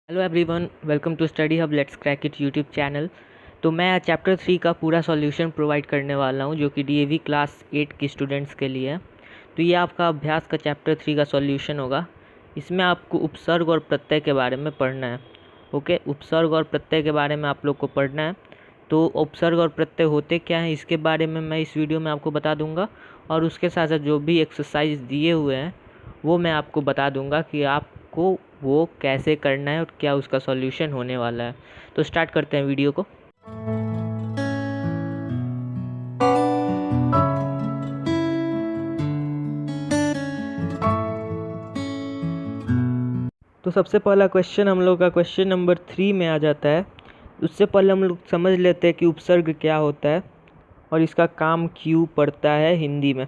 Hello everyone, welcome to study hub let's crack it YouTube channel. तो मैं chapter 3 का पूरा सॉल्यूशन प्रोवाइड करने वाला हूं जो कि डीएवी क्लास 8 के स्टूडेंट्स के लिए है। तो ये आपका अभ्यास का चैप्टर 3 का सॉल्यूशन होगा। इसमें आपको उपसर्ग और प्रत्यय के बारे में पढ़ना है। ओके, उपसर्ग और प्रत्यय के बारे में आप लोग को पढ़ना है। तो उपसर्ग और प्रत्यय होते क्या हैं इसके बारे में मैं इस वीडियो में आपको बता दूंगा, और उसके साथ साथ जो भी एक्सरसाइज दिए हुए हैं वो मैं आपको बता दूंगा कि आपको वो कैसे करना है और क्या उसका सॉल्यूशन होने वाला है। तो स्टार्ट करते हैं वीडियो को। तो सबसे पहला क्वेश्चन हम लोग का क्वेश्चन नंबर 3 में आ जाता है। उससे पहले हम लोग समझ लेते हैं कि उपसर्ग क्या होता है और इसका काम क्यों पड़ता है हिंदी में।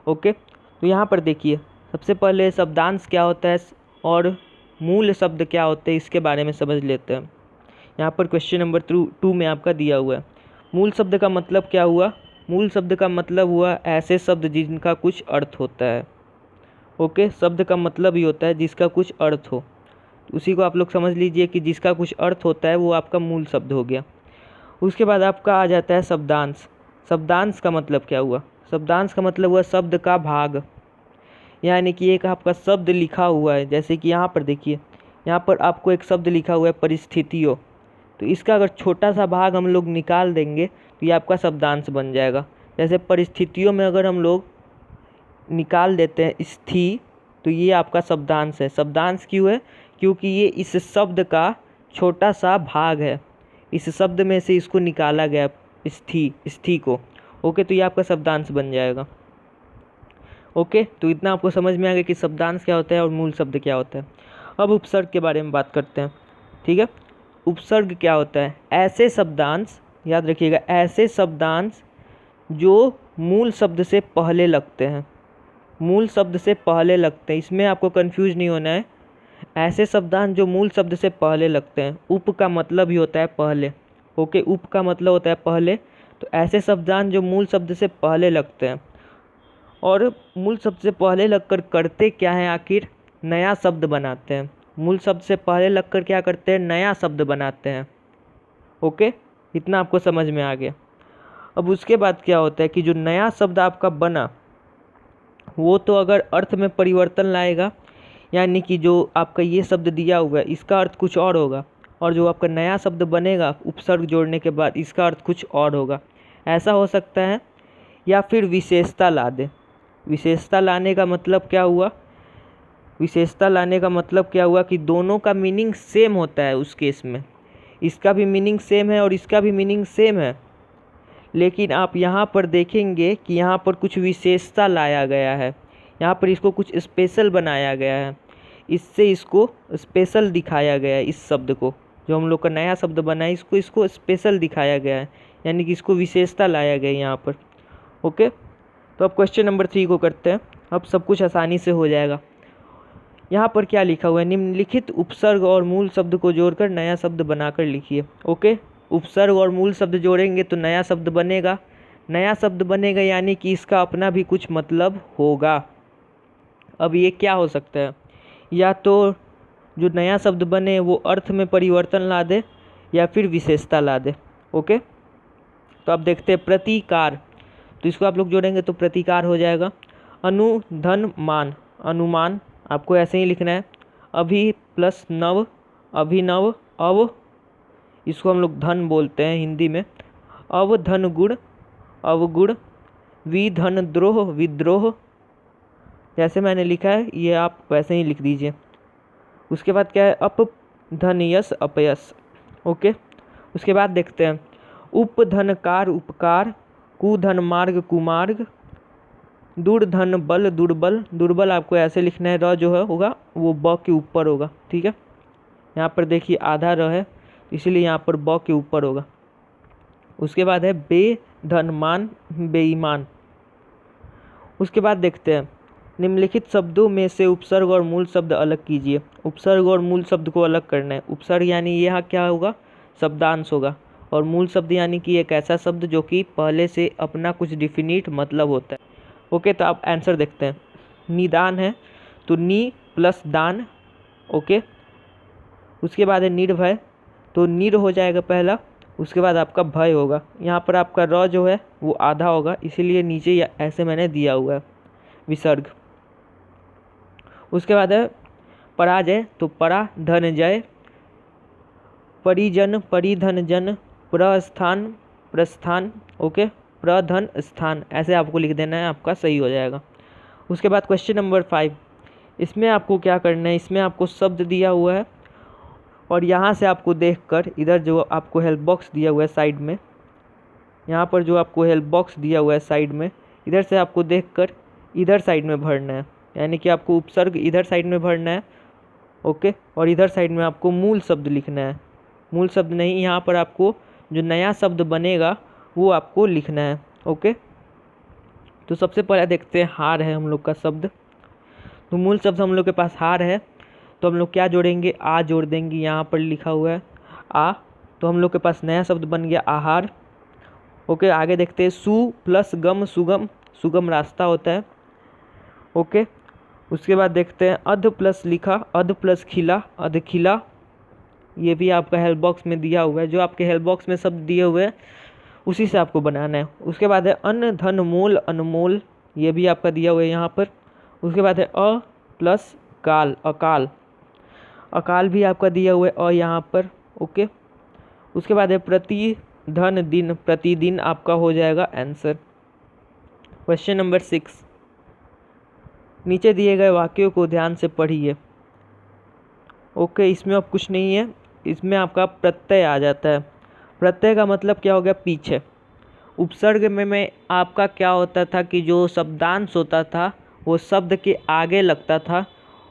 ओके, तो यहाँ पर देखिए, सबसे पहले शब्दांश क्या होता है और मूल शब्द क्या होते हैं इसके बारे में समझ लेते हैं। यहाँ पर क्वेश्चन नंबर 2 में आपका दिया हुआ है। मूल शब्द का मतलब क्या हुआ? मूल शब्द का मतलब हुआ ऐसे शब्द जिनका कुछ अर्थ होता है। ओके, शब्द का मतलब ही होता है जिसका कुछ अर्थ हो। उसी को आप लोग समझ लीजिए कि जिसका कुछ अर्थ होता है वो आपका मूल शब्द हो गया। उसके बाद आपका आ जाता है शब्दांश। शब्दांश का मतलब क्या हुआ? शब्दांश का मतलब हुआ शब्द का भाग, यानी कि एक आपका शब्द लिखा हुआ है। जैसे कि यहाँ पर देखिए, यहाँ पर आपको एक शब्द लिखा हुआ है परिस्थितियों। तो इसका अगर छोटा सा भाग हम लोग निकाल देंगे तो ये आपका शब्दांश बन जाएगा। जैसे परिस्थितियों में अगर हम लोग निकाल देते हैं स्थिति, तो ये आपका शब्दांश है। शब्दांश क्यों है? क्योंकि ये इस शब्द का छोटा सा भाग है। इस शब्द में से इसको निकाला गया स्थिति को। ओके, तो ये आपका शब्दांश बन जाएगा। ओके, तो इतना आपको समझ में आ गया कि शब्दांश क्या होता है और मूल शब्द क्या होता है। अब उपसर्ग के बारे में बात करते हैं। ठीक है, उपसर्ग क्या होता है? ऐसे शब्दांश, याद रखिएगा, ऐसे शब्दांश जो मूल शब्द से पहले लगते हैं। मूल शब्द से पहले लगते हैं, इसमें आपको कंफ्यूज नहीं होना है। ऐसे शब्दांश जो मूल शब्द से पहले लगते हैं। उप का मतलब ही होता है पहले। ओके, उप का मतलब होता है पहले। तो ऐसे शब्दांश जो मूल शब्द से पहले लगते हैं, और मूल शब्द से पहले लगकर करते क्या है आखिर? नया शब्द बनाते हैं। मूल शब्द से पहले लगकर क्या करते हैं? नया शब्द बनाते हैं। ओके, इतना आपको समझ में आ गया। अब उसके बाद क्या होता है कि जो नया शब्द आपका बना वो तो अगर अर्थ में परिवर्तन लाएगा, यानी कि जो आपका ये शब्द दिया हुआ है इसका अर्थ कुछ और होगा, और जो आपका नया शब्द बनेगा उपसर्ग जोड़ने के बाद इसका अर्थ कुछ और होगा। ऐसा हो सकता है। या फिर विशेषता ला दे। विशेषता लाने का मतलब क्या हुआ? विशेषता लाने का मतलब क्या हुआ कि दोनों का मीनिंग सेम होता है। उस केस में इसका भी मीनिंग सेम है और इसका भी मीनिंग सेम है, लेकिन आप यहाँ पर देखेंगे कि यहाँ पर कुछ विशेषता लाया गया है। यहाँ पर इसको कुछ स्पेशल बनाया गया है। इससे इसको स्पेशल दिखाया गया है। इस शब्द को, जो हम लोग का नया शब्द बना है, इसको स्पेशल दिखाया गया है, यानी कि इसको विशेषता लाया गया है यहाँ पर। ओके, तो अब क्वेश्चन नंबर 3 को करते हैं। अब सब कुछ आसानी से हो जाएगा। यहाँ पर क्या लिखा हुआ है? निम्नलिखित उपसर्ग और मूल शब्द को जोड़कर नया शब्द बनाकर लिखिए। ओके, उपसर्ग और मूल शब्द जोड़ेंगे तो नया शब्द बनेगा। नया शब्द बनेगा यानी कि इसका अपना भी कुछ मतलब होगा। अब ये क्या हो सकता है? या तो जो नया शब्द बने वो अर्थ में परिवर्तन ला दे, या फिर विशेषता ला दे। ओके, तो अब देखते हैं प्रतिकार। तो इसको आप लोग जोड़ेंगे तो प्रतिकार हो जाएगा। अनुधन मान, अनुमान आपको ऐसे ही लिखना है। अभि प्लस नव, अभिनव, अव, इसको हम लोग धन बोलते हैं हिंदी में। अवधन गुण, अवगुण, विधन द्रोह, विद्रोह। जैसे मैंने लिखा है ये आप वैसे ही लिख दीजिए। उसके बाद क्या है? अपधन यश, अपयश। ओके, उसके बाद देखते हैं उपधनकार, उपकार, कुधन मार्ग, कुमार्ग, दुर्धन बल, दुर्बल। दुर्बल आपको ऐसे लिखना है, र जो है होगा वो ब के ऊपर होगा। ठीक है, यहाँ पर देखिए आधा र है, इसीलिए यहाँ पर ब के ऊपर होगा। उसके बाद है बेधनमान, बेईमान। उसके बाद देखते हैं निम्नलिखित शब्दों में से उपसर्ग और मूल शब्द अलग कीजिए। उपसर्ग और मूल शब्द को अलग करना है। उपसर्ग यानी यहाँ क्या होगा? शब्दांश होगा। और मूल शब्द यानी कि एक ऐसा शब्द जो कि पहले से अपना कुछ डिफिनिट मतलब होता है। ओके, तो आप आंसर देखते हैं। निदान है तो नी प्लस दान। ओके, उसके बाद है निर्भय, तो निर हो जाएगा पहला, उसके बाद आपका भय होगा। यहाँ पर आपका र जो है वो आधा होगा, इसीलिए नीचे ऐसे मैंने दिया हुआ है विसर्ग। उसके बाद है पराजय, तो परा धनजय, परिजन परिधन जन, प्रस्थान प्रस्थान, ओके, प्रधन स्थान, ऐसे आपको लिख देना है, आपका सही हो जाएगा। उसके बाद क्वेश्चन नंबर 5, इसमें आपको क्या करना है, इसमें आपको शब्द दिया हुआ है और यहाँ से आपको देखकर इधर जो आपको हेल्प बॉक्स दिया हुआ है साइड में, यहाँ पर जो आपको हेल्प बॉक्स दिया हुआ है साइड में, इधर से आपको देखकर इधर साइड में भरना है, यानी कि आपको उपसर्ग इधर साइड में भरना है, ओके। और इधर साइड में आपको मूल शब्द लिखना है, मूल शब्द नहीं, यहाँ पर आपको जो नया शब्द बनेगा वो आपको लिखना है, ओके। तो सबसे पहले देखते हैं, हार है हम लोग का शब्द, तो मूल शब्द हम लोग के पास हार है, तो हम लोग क्या जोड़ेंगे, आ जोड़ देंगे, यहाँ पर लिखा हुआ है आ, तो हम लोग के पास नया शब्द बन गया आहार, ओके। आगे देखते हैं, सु प्लस गम सुगम, सुगम रास्ता होता है, ओके। उसके बाद देखते हैं, अध प्लस लिखा, अध प्लस खिला, अध खिला, ये भी आपका हेल्प बॉक्स में दिया हुआ है, जो आपके हेल्प बॉक्स में शब्द दिए हुए हैं उसी से आपको बनाना है। उसके बाद है अन्न धन मूल अनमोल, ये भी आपका दिया हुआ है यहाँ पर। उसके बाद है अ प्लस काल, अकाल, अकाल भी आपका दिया हुआ है अ यहाँ पर, ओके। उसके बाद है प्रति धन दिन, प्रतिदिन आपका हो जाएगा आंसर। क्वेश्चन नंबर 6, नीचे दिए गए वाक्यों को ध्यान से पढ़िए, ओके। इसमें अब कुछ नहीं है, इसमें आपका प्रत्यय आ जाता है। प्रत्यय का मतलब क्या हो गया, पीछे। उपसर्ग में आपका क्या होता था कि जो शब्दांश होता था वो शब्द के आगे लगता था,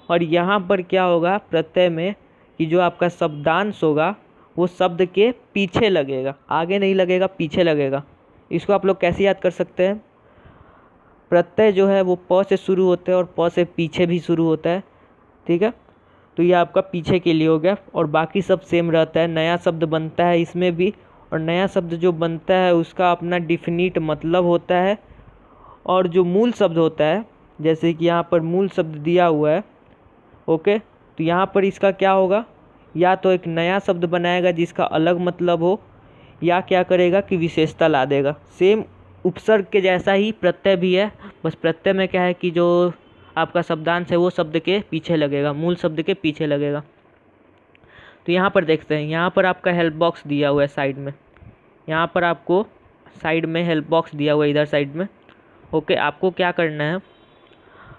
और यहाँ पर क्या होगा प्रत्यय में कि जो आपका शब्दांश होगा वो शब्द के पीछे लगेगा, आगे नहीं लगेगा, पीछे लगेगा। इसको आप लोग कैसे याद कर सकते हैं, प्रत्यय जो है वो प से शुरू होता है और प से पीछे भी शुरू होता है, ठीक है। तो ये आपका पीछे के लिए हो गया, और बाकी सब सेम रहता है। नया शब्द बनता है इसमें भी, और नया शब्द जो बनता है उसका अपना डिफिनिट मतलब होता है, और जो मूल शब्द होता है, जैसे कि यहाँ पर मूल शब्द दिया हुआ है, ओके, तो यहाँ पर इसका क्या होगा, या तो एक नया शब्द बनाएगा जिसका अलग मतलब हो, या क्या करेगा कि विशेषता ला देगा। सेम उपसर्ग के जैसा ही प्रत्यय भी है, बस प्रत्यय में क्या है कि जो आपका शब्दांश है वो शब्द के पीछे लगेगा, मूल शब्द के पीछे लगेगा। तो यहाँ पर देखते हैं, यहाँ पर आपका हेल्प बॉक्स दिया हुआ है साइड में, यहाँ पर आपको साइड में हेल्प बॉक्स दिया हुआ है इधर साइड में, ओके। आपको क्या करना है,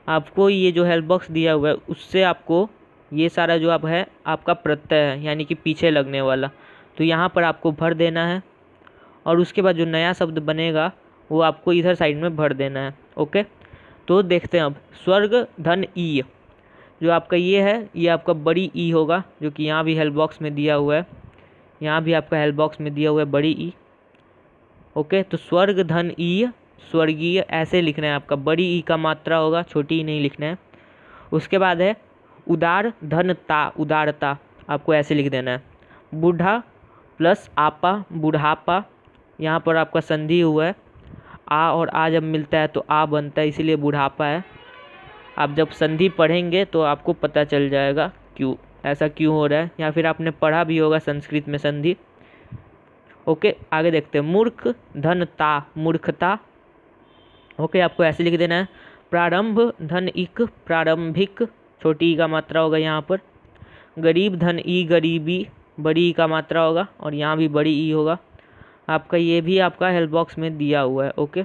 आपको ये जो हेल्प बॉक्स दिया हुआ है उससे आपको ये सारा जो आप है आपका प्रत्यय है, यानी कि पीछे लगने वाला, तो यहाँ पर आपको भर देना है, और उसके बाद जो नया शब्द बनेगा वो आपको इधर साइड में भर देना है, ओके। तो देखते हैं अब, स्वर्ग धन ई, जो आपका ये है ये आपका बड़ी ई होगा, जो कि यहाँ भी हेल्प बॉक्स में दिया हुआ है, यहाँ भी आपका हेल्प बॉक्स में दिया हुआ है बड़ी ई, ओके। तो स्वर्ग धन ई, स्वर्गीय ऐसे लिखना है आपका, बड़ी ई का मात्रा होगा, छोटी ई नहीं लिखना है। उसके बाद है उदार धनता, उदारता, आपको ऐसे लिख देना है। बूढ़ा प्लस आपा, बुढ़ापा, यहाँ पर आपका संधि हुआ है, आ और आ जब मिलता है तो आ बनता है, इसीलिए बुढ़ापा है। आप जब संधि पढ़ेंगे तो आपको पता चल जाएगा क्यों ऐसा क्यों हो रहा है, या फिर आपने पढ़ा भी होगा संस्कृत में संधि, ओके। आगे देखते हैं, मूर्ख धनता, मूर्खता, ओके। आपको ऐसे लिख देना है। प्रारंभ धन इक, प्रारंभिक, छोटी ई का मात्रा होगा यहाँ पर। गरीब धन ई, गरीबी, बड़ी ई का मात्रा होगा, और यहाँ भी बड़ी ई होगा आपका। ये भी आपका हेल्प बॉक्स में दिया हुआ है, ओके।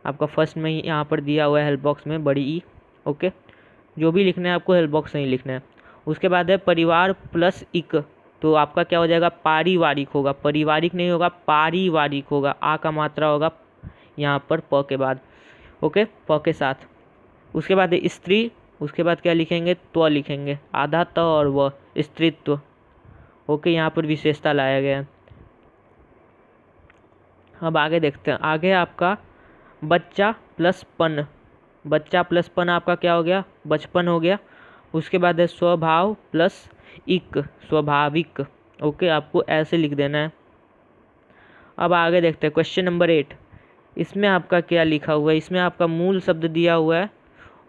आपका फर्स्ट में यहाँ पर दिया हुआ है हेल्प बॉक्स में बड़ी ई, ओके। जो भी लिखना है आपको हेल्प बॉक्स में ही लिखना है। उसके बाद है परिवार प्लस इक, तो आपका क्या हो जाएगा, पारिवारिक होगा, पारिवारिक नहीं होगा, पारिवारिक होगा, आ का मात्रा होगा यहाँ पर प के बाद, ओके, प के साथ। उसके बाद है स्त्री, उसके बाद क्या लिखेंगे, त्व लिखेंगे, आधा त और व, स्त्रीत्व, ओके। यहाँ पर विशेषता लाया गया है। अब आगे देखते हैं, आगे आपका बच्चा प्लस पन, बच्चा प्लस पन आपका क्या हो गया, बचपन हो गया। उसके बाद है स्वभाव प्लस इक, स्वाभाविक, ओके। आपको ऐसे लिख देना है। अब आगे देखते हैं क्वेश्चन नंबर 8, इसमें आपका क्या लिखा हुआ है, इसमें आपका मूल शब्द दिया हुआ है,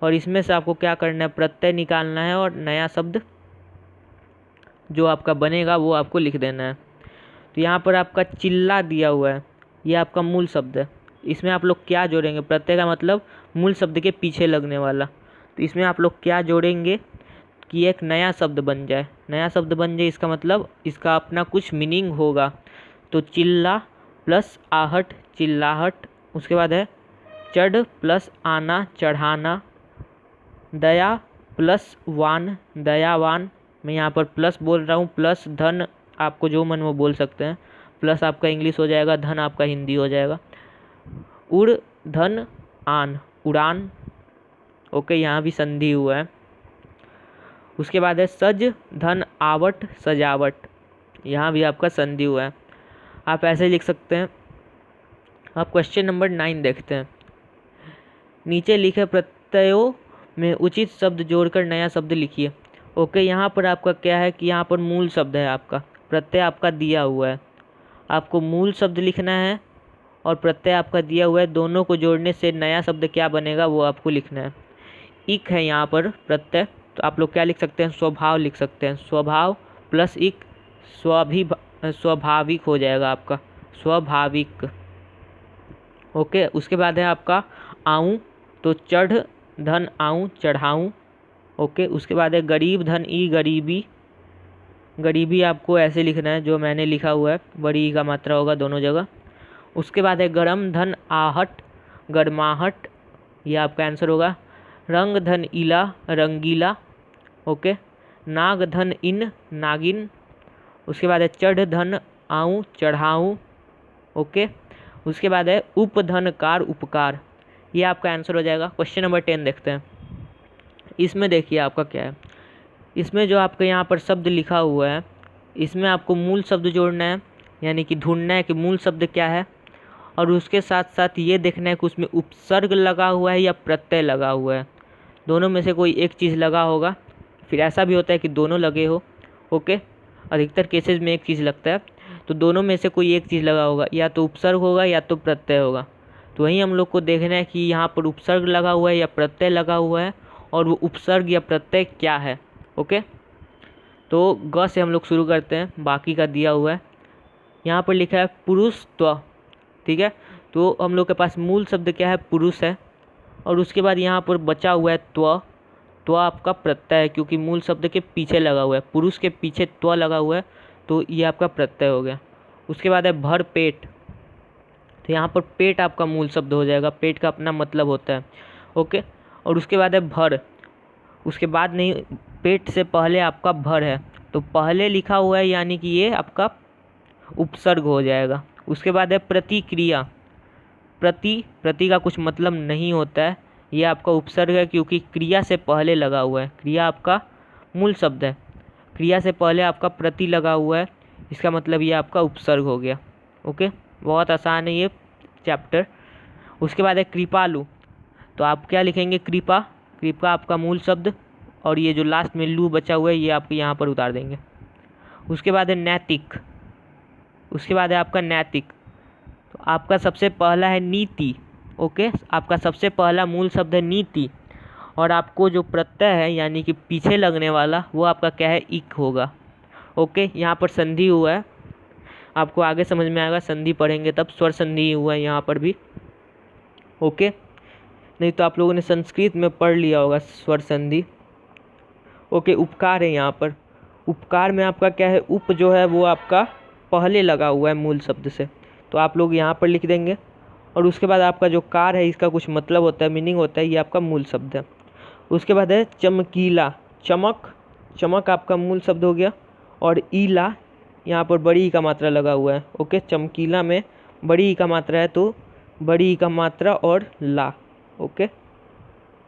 और इसमें से आपको क्या करना है, प्रत्यय निकालना है और नया शब्द जो आपका बनेगा वो आपको लिख देना है। तो यहाँ पर आपका चिल्ला दिया हुआ है, ये आपका मूल शब्द है। इसमें आप लोग क्या जोड़ेंगे, प्रत्यय का मतलब मूल शब्द के पीछे लगने वाला। तो इसमें आप लोग क्या जोड़ेंगे कि एक नया शब्द बन जाए। नया शब्द बन जाए इसका मतलब इसका अपना कुछ मीनिंग होगा। तो चिल्ला प्लस आहट चिल्लाहट, उसके बाद है चढ़ प्लस आना चढ़ाना, दया प्लस वान दयावान। मैं यहाँ पर प्लस बोल रहा हूँ, प्लस धन आपको जो मन वो बोल सकते हैं। प्लस आपका इंग्लिश हो जाएगा, धन आपका हिंदी हो जाएगा। उड़ धन आन उड़ान, ओके, यहाँ भी संधि हुआ है। उसके बाद है सज धन आवट सजावट, यहाँ भी आपका संधि हुआ है। आप ऐसे लिख सकते हैं। आप क्वेश्चन नंबर 9 देखते हैं। नीचे लिखे प्रत्ययों में उचित शब्द जोड़कर नया शब्द लिखिए। ओके, यहाँ पर आपका क्या है कि यहाँ पर मूल शब्द है, आपका प्रत्यय आपका दिया हुआ है। आपको मूल शब्द लिखना है और प्रत्यय आपका दिया हुआ है, दोनों को जोड़ने से नया शब्द क्या बनेगा वो आपको लिखना है। इक है यहाँ पर प्रत्यय, तो आप लोग क्या लिख सकते हैं, स्वभाव लिख सकते हैं। स्वभाव प्लस इक स्वाभाविक हो जाएगा आपका, स्वाभाविक। ओके, उसके बाद है आपका आऊँ, तो चढ़ धन आऊँ चढ़ाऊँ। ओके, उसके बाद है गरीब धन ई गरीबी, गरीबी आपको ऐसे लिखना है जो मैंने लिखा हुआ है, बड़ी ई का मात्रा होगा दोनों जगह। उसके बाद है गरम धन आहट गरमाहट, ये आपका आंसर होगा। रंग धन इला रंगीला, ओके। नाग धन इन नागिन। उसके बाद है चढ़ धन आऊँ चढ़ाऊँ, ओके। उसके बाद है उपधन कार उपकार, ये आपका आंसर हो जाएगा। क्वेश्चन नंबर 10 देखते हैं। इसमें देखिए आपका क्या है, इसमें जो आपका यहाँ पर शब्द लिखा हुआ है, इसमें आपको मूल शब्द जोड़ना है, यानी कि ढूंढना है कि मूल शब्द क्या है। और उसके साथ साथ ये देखना है कि उसमें उपसर्ग लगा हुआ है या प्रत्यय लगा हुआ है। दोनों में से कोई एक चीज़ लगा होगा, फिर ऐसा भी होता है कि दोनों लगे हो, ओके। अधिकतर केसेस में एक चीज़ लगता है, तो दोनों में से कोई एक चीज़ लगा होगा, या तो उपसर्ग होगा या तो प्रत्यय होगा। तो वहीं हम लोग को देखना है कि यहाँ पर उपसर्ग लगा हुआ है या प्रत्यय लगा हुआ है, और वो उपसर्ग या प्रत्यय क्या है, ओके। तो ग से हम लोग शुरू करते हैं, बाकी का दिया हुआ है। यहाँ पर लिखा है पुरुष त्व, ठीक है। तो हम लोग के पास मूल शब्द क्या है, पुरुष है। और उसके बाद यहाँ पर बचा हुआ है त्व, त्व आपका प्रत्यय है क्योंकि मूल शब्द के पीछे लगा हुआ है, पुरुष के पीछे त्व लगा हुआ है, तो ये आपका प्रत्यय हो गया। उसके बाद है भर पेट, तो यहाँ पर पेट आपका मूल शब्द हो जाएगा, पेट का अपना मतलब होता है, ओके। और उसके बाद है भर, उसके बाद नहीं, पेट से पहले आपका भर है, तो पहले लिखा हुआ है यानी कि ये आपका उपसर्ग हो जाएगा। उसके बाद है प्रतिक्रिया, प्रति का कुछ मतलब नहीं होता है, ये आपका उपसर्ग है क्योंकि क्रिया से पहले लगा हुआ है। क्रिया आपका मूल शब्द है, क्रिया से पहले आपका प्रति लगा हुआ है, इसका मतलब ये आपका उपसर्ग हो गया, ओके। बहुत आसान है ये चैप्टर। उसके बाद है कृपालु, तो आप क्या लिखेंगे, कृपा, कृपा आपका मूल शब्द, और ये जो लास्ट में लू बचा हुआ है ये आप यहाँ पर उतार देंगे। उसके बाद है नैतिक, उसके बाद है आपका नैतिक, तो आपका सबसे पहला है नीति, ओके। आपका सबसे पहला मूल शब्द है नीति, और आपको जो प्रत्यय है यानी कि पीछे लगने वाला वो आपका क्या है, इक होगा, ओके। यहाँ पर संधि हुआ है, आपको आगे समझ में आएगा, संधि पढ़ेंगे तब, स्वर संधि हुआ है यहाँ पर भी, ओके। नहीं तो आप लोगों ने संस्कृत में पढ़ लिया होगा स्वर संधि, ओके। उपकार है यहाँ पर, उपकार में आपका क्या है, उप जो है वो आपका पहले लगा हुआ है मूल शब्द से, तो आप लोग यहाँ पर लिख देंगे। और उसके बाद आपका जो कार है इसका कुछ मतलब होता है, मीनिंग होता है, ये आपका मूल शब्द है। उसके बाद है चमकीला, चमक, चमक आपका मूल शब्द हो गया। और ईला, यहाँ पर बड़ी ई का मात्रा लगा हुआ है, ओके। चमकीला में बड़ी ई का मात्रा है, तो बड़ी ई का मात्रा और ला, ओके।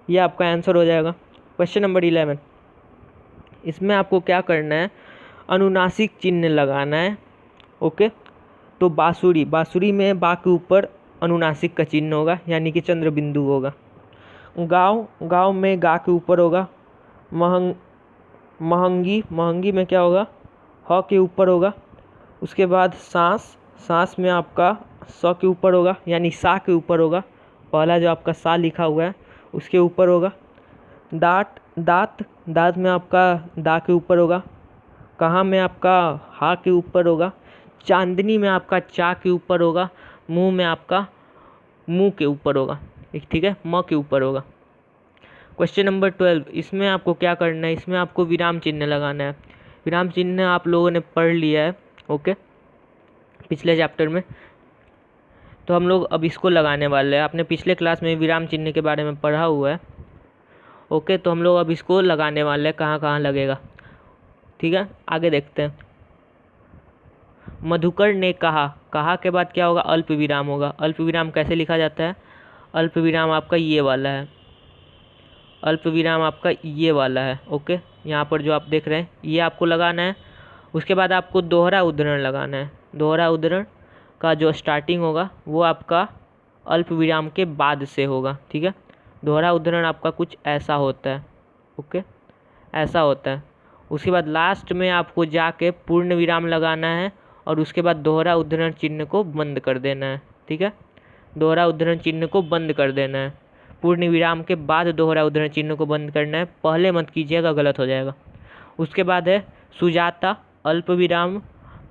ये आपका आंसर हो जाएगा। क्वेश्चन नंबर 11, इसमें आपको क्या करना है, अनुनासिक चिन्ह लगाना है, ओके। तो बांसुरी, बांसुरी में बा के ऊपर अनुनासिक का चिन्ह होगा यानी कि चंद्र बिंदु होगा। गाँव, गाँव में गा के ऊपर होगा। महंगी, महंगी में क्या होगा, ह के ऊपर होगा। उसके बाद सांस, सांस में आपका स के ऊपर होगा यानी सा के ऊपर होगा, पहला जो आपका सा लिखा हुआ है उसके ऊपर होगा। दांत, दांत, दांत में आपका दा के ऊपर होगा। कहाँ में आपका हा के ऊपर होगा, चांदनी में आपका चा के ऊपर होगा, मुंह में आपका मुंह के ऊपर होगा, ठीक है, म के ऊपर होगा। क्वेश्चन नंबर 12, इसमें आपको क्या करना है, इसमें आपको विराम चिन्ह लगाना है। विराम चिन्ह आप लोगों ने पढ़ लिया है, ओके, पिछले चैप्टर में। तो हम लोग अब इसको लगाने वाले हैं। आपने पिछले क्लास में विराम चिन्ह के बारे में पढ़ा हुआ है, ओके। तो हम लोग अब इसको लगाने वाले हैं, कहाँ कहाँ लगेगा, ठीक है। आगे देखते हैं। मधुकर ने कहा, कहा के बाद क्या होगा, अल्प विराम होगा। अल्प विराम कैसे लिखा जाता है, अल्प विराम आपका ये वाला है, अल्प विराम आपका ये वाला है, ओके। यहाँ पर जो आप देख रहे हैं ये आपको लगाना है। उसके बाद आपको दोहरा उद्धरण लगाना है। दोहरा उद्धरण का जो स्टार्टिंग होगा वो आपका अल्प विराम के बाद से होगा, ठीक है। दोहरा उद्धरण आपका कुछ ऐसा होता है, ओके, ऐसा होता है। उसके बाद लास्ट में आपको जाके पूर्ण विराम लगाना है और उसके बाद दोहरा उद्धरण चिन्ह को बंद कर देना है, ठीक है। दोहरा उद्धरण चिन्ह को बंद कर देना है। पूर्ण विराम के बाद दोहरा उद्धरण चिन्ह को बंद करना है, पहले मत कीजिएगा, गलत हो जाएगा। उसके बाद है सुजाता अल्प विराम,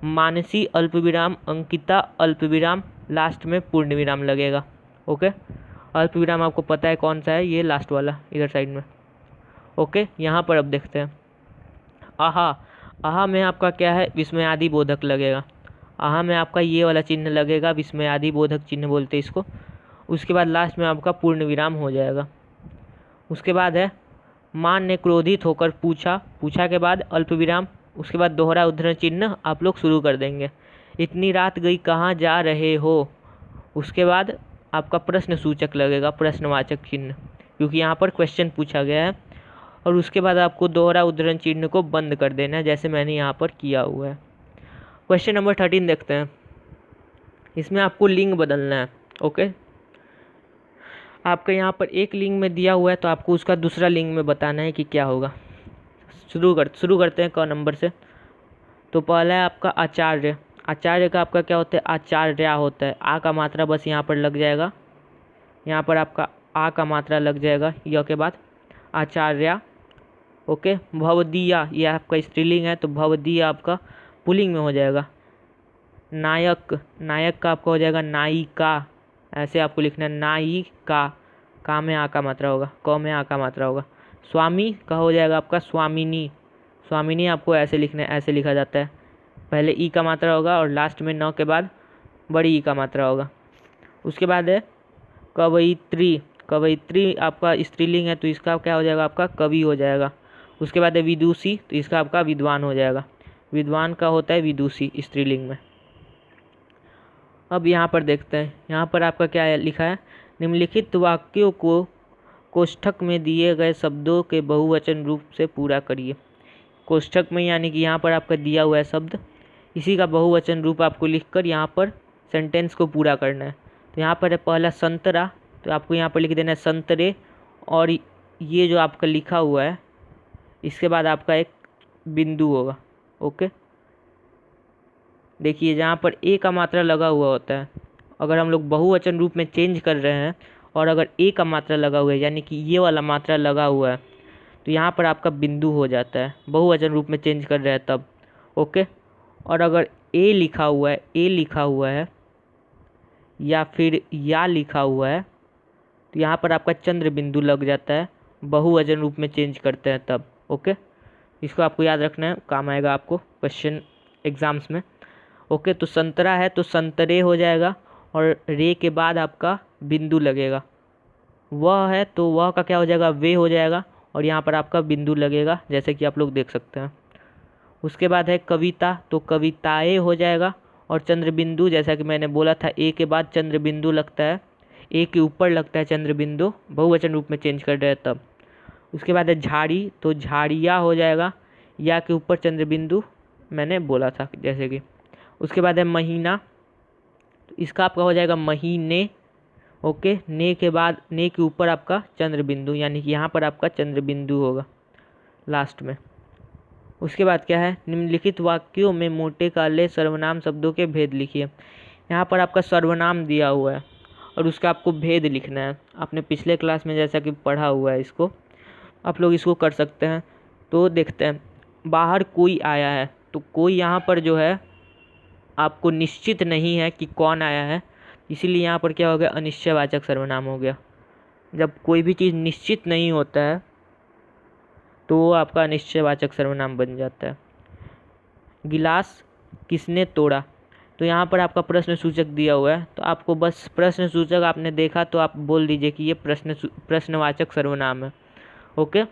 मानसी अल्प विराम, अंकिता अल्प विराम, लास्ट में पूर्ण विराम लगेगा, ओके। अल्प विराम आपको पता है कौन सा है, ये लास्ट वाला इधर साइड में, ओके। यहाँ पर अब देखते हैं आहा। आहा में आपका क्या है, विस्मयादि बोधक लगेगा। आहा में आपका ये वाला चिन्ह लगेगा, विस्मयादि बोधक चिन्ह बोलते हैं इसको। उसके बाद लास्ट में आपका पूर्ण विराम हो जाएगा। उसके बाद है मान ने क्रोधित होकर पूछा, पूछा के बाद अल्प विराम, उसके बाद दोहरा उद्धरण चिन्ह आप लोग शुरू कर देंगे। इतनी रात गई कहाँ जा रहे हो, उसके बाद आपका प्रश्न सूचक लगेगा, प्रश्नवाचक चिन्ह, क्योंकि यहाँ पर क्वेश्चन पूछा गया है। और उसके बाद आपको दोहरा उद्धरण चिन्ह को बंद कर देना है, जैसे मैंने यहाँ पर किया हुआ है। क्वेश्चन नंबर 13 देखते हैं। इसमें आपको लिंग बदलना है, ओके। आपका यहाँ पर एक लिंग में दिया हुआ है तो आपको उसका दूसरा लिंग में बताना है कि क्या होगा। शुरू करते हैं क नंबर से। तो पहला है आपका आचार्य। आचार्य का आपका क्या होता है, आचार्या होता है। आ का मात्रा बस यहाँ पर लग जाएगा, यहाँ पर आपका आ का मात्रा लग जाएगा य के बाद, आचार्या, ओके। भवदीया ये आपका स्त्रीलिंग है तो भवदीया आपका पुल्लिंग में हो जाएगा। नायक, नायक का आपका हो जाएगा नायिका, ऐसे आपको लिखना है नायिका, का में आ का मात्रा होगा, क में आ का मात्रा होगा। स्वामी का हो जाएगा आपका स्वामिनी, स्वामिनी आपको ऐसे लिखना है, ऐसे लिखा जाता है, पहले ई का मात्रा होगा और लास्ट में न के बाद बड़ी ई का मात्रा होगा। उसके बाद है कवयित्री। कवयित्री आपका स्त्रीलिंग है तो इसका क्या हो जाएगा, आपका कवि हो जाएगा। उसके बाद है विदुषी, तो इसका आपका विद्वान हो जाएगा। विद्वान का होता है विदुषी स्त्रीलिंग में। अब यहाँ पर देखते हैं, यहाँ पर आपका क्या लिखा है, निम्नलिखित वाक्यों को कोष्ठक में दिए गए शब्दों के बहुवचन रूप से पूरा करिए। कोष्ठक में यानी कि यहाँ पर आपका दिया हुआ है शब्द, इसी का बहुवचन रूप आपको लिखकर यहाँ पर सेंटेंस को पूरा करना है। तो यहाँ पर है पहला संतरा, तो आपको यहाँ पर लिख देना है संतरे, और ये जो आपका लिखा हुआ है इसके बाद आपका एक बिंदु होगा, ओके। देखिए जहाँ पर ए का मात्रा लगा हुआ होता है, अगर हम लोग बहुवचन रूप में चेंज कर रहे हैं और अगर ए का मात्रा लगा हुआ है यानी कि ये वाला मात्रा लगा हुआ है तो यहाँ पर आपका बिंदु हो जाता है, बहुवचन रूप में चेंज कर रहे हैं तब, ओके। और अगर ए लिखा हुआ है, ए लिखा हुआ है या फिर या लिखा हुआ है तो यहाँ पर आपका चंद्र बिंदु लग जाता है, बहुवचन रूप में चेंज करते हैं तब, ओके। इसको आपको याद रखना है, काम आएगा आपको क्वेश्चन एग्जाम्स में, ओके। तो संतरा है तो संतरे हो जाएगा और रे के बाद आपका बिंदु लगेगा। वह है तो वह का क्या हो जाएगा, वे हो जाएगा और यहाँ पर आपका बिंदु लगेगा, जैसे कि आप लोग देख सकते हैं। उसके बाद है कविता, तो कविताएं हो जाएगा और चंद्र बिंदु, जैसा कि मैंने बोला था ए के बाद चंद्र बिंदु लगता है, ए के ऊपर लगता है चंद्र बिंदु, बहुवचन रूप में चेंज कर रहे हैं तब। उसके बाद है झाड़ी, तो झाड़िया हो जाएगा, या के ऊपर चंद्र बिंदु मैंने बोला था जैसे कि। उसके बाद है महीना, तो इसका आपका हो जाएगा महीने, ओके। ने के बाद ने के ऊपर आपका चंद्र बिंदु, यानी कि यहाँ पर आपका चंद्र बिंदु होगा लास्ट में। उसके बाद क्या है, निम्नलिखित वाक्यों में मोटे काले सर्वनाम शब्दों के भेद लिखिए। यहाँ पर आपका सर्वनाम दिया हुआ है और उसका आपको भेद लिखना है। आपने पिछले क्लास में जैसा कि पढ़ा हुआ है इसको, आप लोग इसको कर सकते हैं। तो देखते हैं, बाहर कोई आया है, तो कोई यहाँ पर जो है आपको निश्चित नहीं है कि कौन आया है, इसीलिए यहाँ पर क्या हो गया, अनिश्चयवाचक सर्वनाम हो गया। जब कोई भी चीज़ निश्चित नहीं होता है तो वो आपका अनिश्चयवाचक सर्वनाम बन जाता है। गिलास किसने तोड़ा, तो यहाँ पर आपका प्रश्न सूचक दिया हुआ है, तो आपको बस प्रश्न सूचक आपने देखा तो आप बोल दीजिए कि ये प्रश्नवाचक सर्वनाम है। ओके,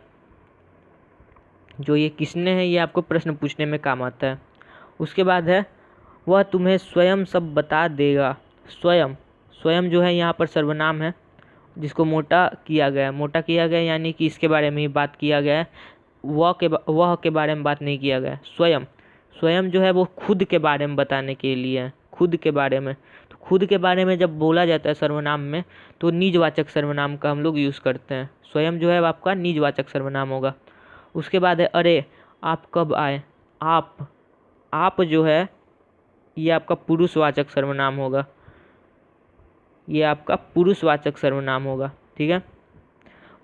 जो ये किसने है ये आपको प्रश्न पूछने में काम आता है। उसके बाद है वह तुम्हें स्वयं सब बता देगा। स्वयं, स्वयं जो है यहाँ पर सर्वनाम है जिसको मोटा किया गया है। मोटा किया गया यानी कि इसके बारे में ही बात किया गया है, वह के बारे में बात नहीं किया गया है। स्वयं, स्वयं जो है वो खुद के बारे में बताने के लिए है, खुद के बारे में। तो खुद के बारे में जब बोला जाता है सर्वनाम में तो निजवाचक सर्वनाम का हम लोग यूज़ करते हैं। स्वयं जो है आपका निजवाचक सर्वनाम होगा। उसके बाद है अरे आप कब आए। आप जो है ये आपका पुरुषवाचक सर्वनाम होगा, ये आपका पुरुषवाचक सर्वनाम होगा। ठीक है,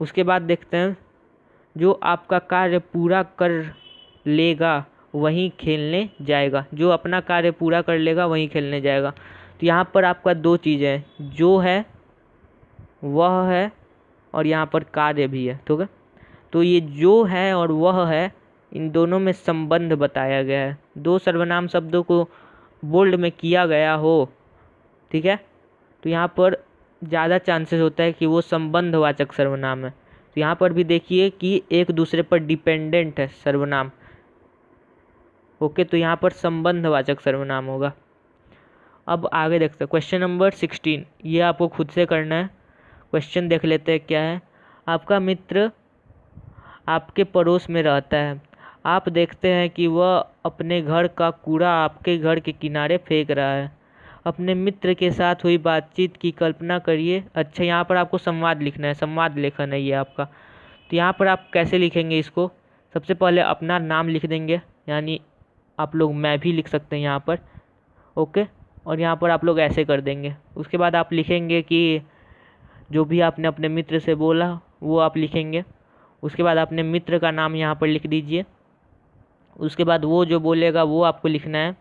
उसके बाद देखते हैं जो आपका कार्य पूरा कर लेगा वहीं खेलने जाएगा। जो अपना कार्य पूरा कर लेगा वहीं खेलने जाएगा। तो यहाँ पर आपका दो चीज़ें हैं, जो है वह है और यहाँ पर कार्य भी है। ठीक है, तो ये जो है और वह है इन दोनों में संबंध बताया गया है। दो सर्वनाम शब्दों को बोल्ड में किया गया हो, ठीक है, तो यहाँ पर ज़्यादा चांसेस होता है कि वो संबंधवाचक सर्वनाम है। तो यहाँ पर भी देखिए कि एक दूसरे पर डिपेंडेंट है सर्वनाम। ओके, तो यहाँ पर संबंधवाचक सर्वनाम होगा। अब आगे देखते हैं क्वेश्चन नंबर 16, ये आपको खुद से करना है। क्वेश्चन देख लेते हैं क्या है। आपका मित्र आपके पड़ोस में रहता है, आप देखते हैं कि वह अपने घर का कूड़ा आपके घर के किनारे फेंक रहा है। अपने मित्र के साथ हुई बातचीत की कल्पना करिए। अच्छा, यहाँ पर आपको संवाद लिखना है, संवाद लेखन है ये आपका। तो यहाँ पर आप कैसे लिखेंगे इसको, सबसे पहले अपना नाम लिख देंगे, यानी आप लोग मैं भी लिख सकते हैं यहाँ पर। ओके, और यहाँ पर आप लोग ऐसे कर देंगे। उसके बाद आप लिखेंगे कि जो भी आपने अपने मित्र से बोला वो आप लिखेंगे। उसके बाद अपने मित्र का नाम यहाँ पर लिख दीजिए। उसके बाद वो जो बोलेगा वो आपको लिखना है,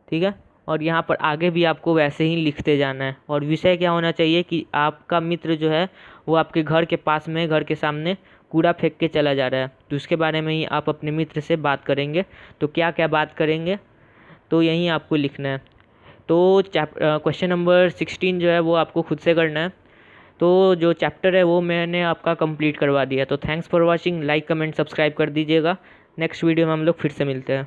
ठीक है, और यहाँ पर आगे भी आपको वैसे ही लिखते जाना है। और विषय क्या होना चाहिए कि आपका मित्र जो है वो आपके घर के पास में, घर के सामने कूड़ा फेंक के चला जा रहा है, तो उसके बारे में ही आप अपने मित्र से बात करेंगे। तो क्या क्या बात करेंगे तो यही आपको लिखना है। तो क्वेश्चन नंबर 16 जो है वो आपको खुद से करना है। तो जो चैप्टर है वो मैंने आपका कंप्लीट करवा दिया। तो thanks for watching, like comment subscribe कर दीजिएगा। नेक्स्ट वीडियो में हम लोग फिर से मिलते हैं।